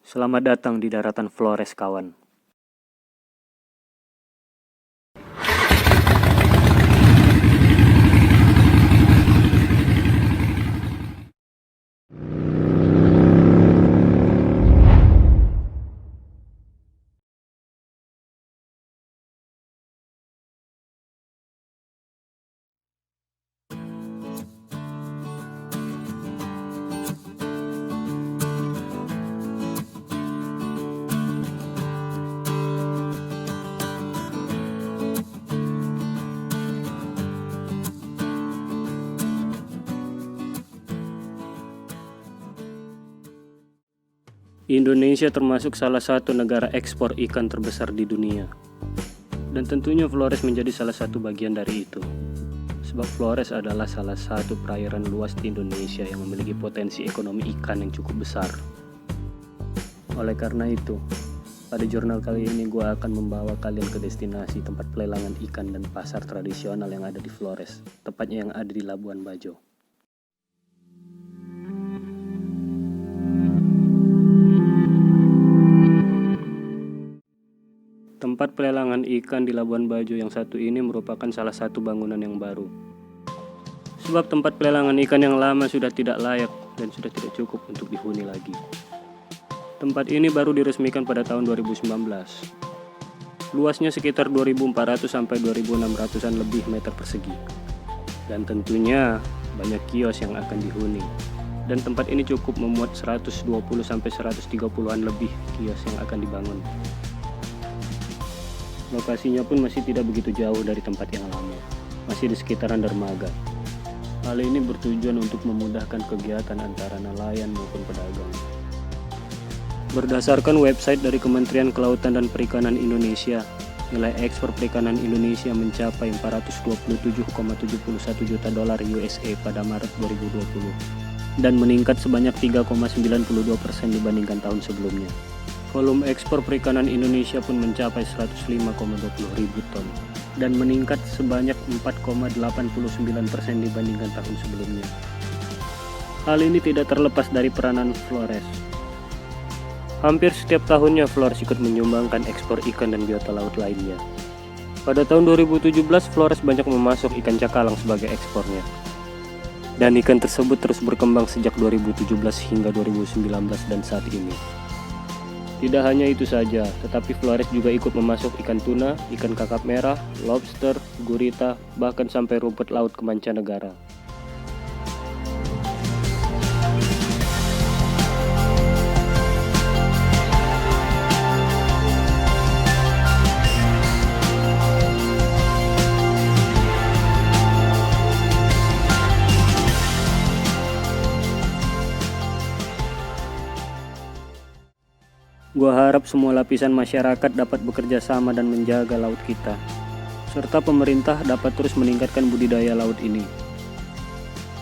Selamat datang di daratan Flores, kawan. Indonesia termasuk salah satu negara ekspor ikan terbesar di dunia. Dan tentunya Flores menjadi salah satu bagian dari itu. Sebab Flores adalah salah satu perairan luas di Indonesia yang memiliki potensi ekonomi ikan yang cukup besar. Oleh karena itu, pada jurnal kali ini gue akan membawa kalian ke destinasi tempat pelelangan ikan dan pasar tradisional yang ada di Flores, tepatnya yang ada di Labuan Bajo. Tempat pelelangan ikan di Labuan Bajo yang satu ini merupakan salah satu bangunan yang baru. Sebab tempat pelelangan ikan yang lama sudah tidak layak dan sudah tidak cukup untuk dihuni lagi. Tempat ini baru diresmikan pada tahun 2019. Luasnya sekitar 2.400 sampai 2.600-an lebih meter persegi. Dan tentunya banyak kios yang akan dihuni. Dan tempat ini cukup memuat 120 sampai 130-an lebih kios yang akan dibangun. Lokasinya pun masih tidak begitu jauh dari tempat yang lama, masih di sekitaran dermaga. Hal ini bertujuan untuk memudahkan kegiatan antara nelayan maupun pedagang. Berdasarkan website dari Kementerian Kelautan dan Perikanan Indonesia, nilai ekspor perikanan Indonesia mencapai 427,71 juta dolar USA pada Maret 2020 dan meningkat sebanyak 3,92% dibandingkan tahun sebelumnya. Volume ekspor perikanan Indonesia pun mencapai 105,20 ribu ton dan meningkat sebanyak 4,89% dibandingkan tahun sebelumnya. Hal ini tidak terlepas dari peranan Flores. Hampir setiap tahunnya Flores ikut menyumbangkan ekspor ikan dan biota laut lainnya. Pada tahun 2017 Flores banyak memasok ikan cakalang sebagai ekspornya. Dan ikan tersebut terus berkembang sejak 2017 hingga 2019 dan saat ini. Tidak hanya itu saja, tetapi Flores juga ikut memasok ikan tuna, ikan kakap merah, lobster, gurita, bahkan sampai rumput laut ke mancanegara. Gua harap semua lapisan masyarakat dapat bekerja sama dan menjaga laut kita, serta pemerintah dapat terus meningkatkan budidaya laut ini.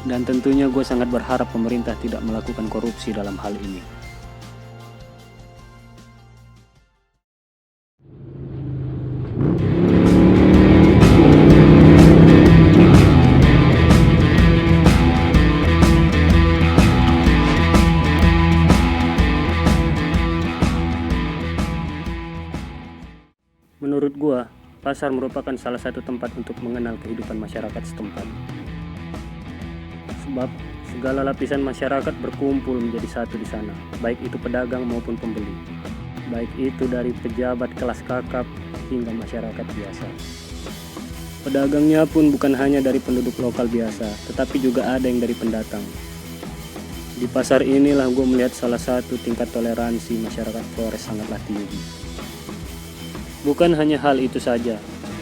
Dan tentunya gue sangat berharap pemerintah tidak melakukan korupsi dalam hal ini. Menurut gua, pasar merupakan salah satu tempat untuk mengenal kehidupan masyarakat setempat. Sebab segala lapisan masyarakat berkumpul menjadi satu di sana, baik itu pedagang maupun pembeli. Baik itu dari pejabat kelas kakap hingga masyarakat biasa. Pedagangnya pun bukan hanya dari penduduk lokal biasa, tetapi juga ada yang dari pendatang. Di pasar inilah gue melihat salah satu tingkat toleransi masyarakat Flores sangatlah tinggi. Bukan hanya hal itu saja,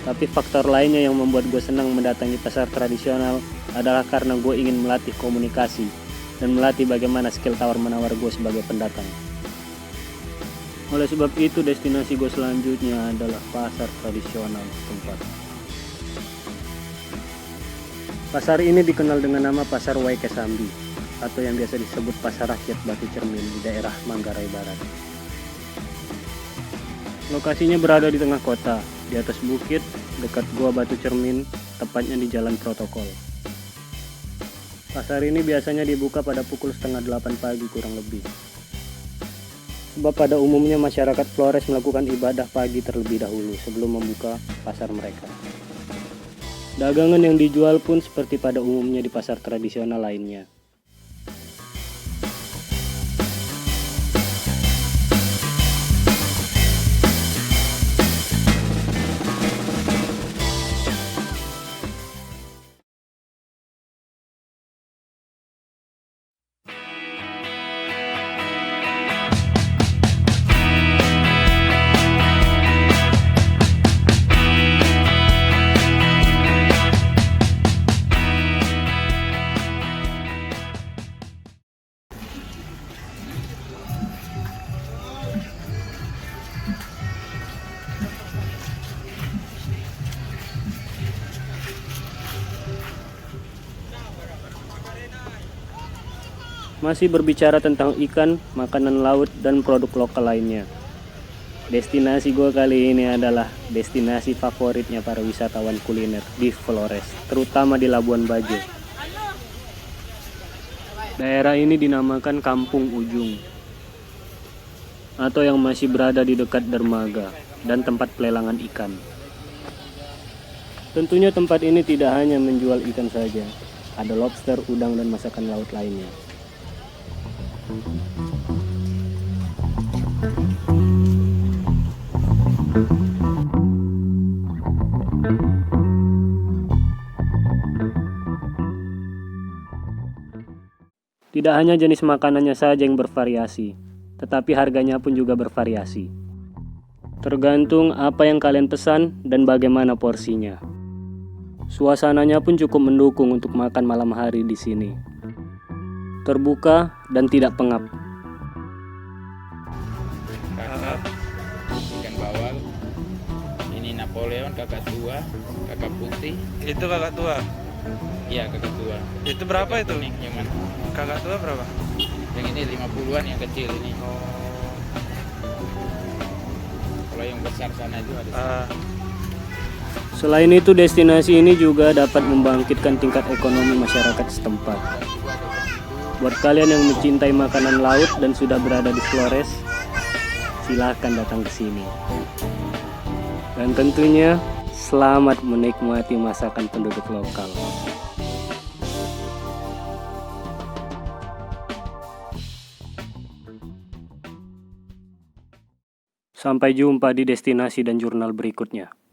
tapi faktor lainnya yang membuat gue senang mendatangi pasar tradisional adalah karena gue ingin melatih komunikasi dan melatih bagaimana skill tawar-menawar gue sebagai pendatang. Oleh sebab itu, destinasi gue selanjutnya adalah pasar tradisional setempat. Pasar ini dikenal dengan nama Pasar Waikesambi, atau yang biasa disebut Pasar Rakyat Batu Cermin di daerah Manggarai Barat. Lokasinya berada di tengah kota, di atas bukit, dekat Gua Batu Cermin, tepatnya di Jalan Protokol. Pasar ini biasanya dibuka pada pukul 7:30 pagi kurang lebih. Sebab pada umumnya masyarakat Flores melakukan ibadah pagi terlebih dahulu sebelum membuka pasar mereka. Dagangan yang dijual pun seperti pada umumnya di pasar tradisional lainnya. Masih berbicara tentang ikan, makanan laut, dan produk lokal lainnya. Destinasi gue kali ini adalah destinasi favoritnya para wisatawan kuliner di Flores, terutama di Labuan Bajo. Daerah ini dinamakan Kampung Ujung, atau yang masih berada di dekat dermaga dan tempat pelelangan ikan. Tentunya tempat ini tidak hanya menjual ikan saja, ada lobster, udang, dan masakan laut lainnya. Tidak hanya jenis makanannya saja yang bervariasi, tetapi harganya pun juga bervariasi. Tergantung apa yang kalian pesan dan bagaimana porsinya. Suasananya pun cukup mendukung untuk makan malam hari di sini. Terbuka dan tidak pengap. Kakap, ikan bawal, ini Napoleon, kakak tua, kakak putih. Itu kakak tua. Iya, kakak tua. Itu berapa Kakak itu? kuning, yang mana? Kakak tua berapa? Yang ini 50-an, yang kecil ini. Kalau yang besar sana itu ada. Selain itu, destinasi ini juga dapat membangkitkan tingkat ekonomi masyarakat setempat. Buat kalian yang mencintai makanan laut dan sudah berada di Flores, silahkan datang ke sini. Dan tentunya, selamat menikmati masakan penduduk lokal. Sampai jumpa di destinasi dan jurnal berikutnya.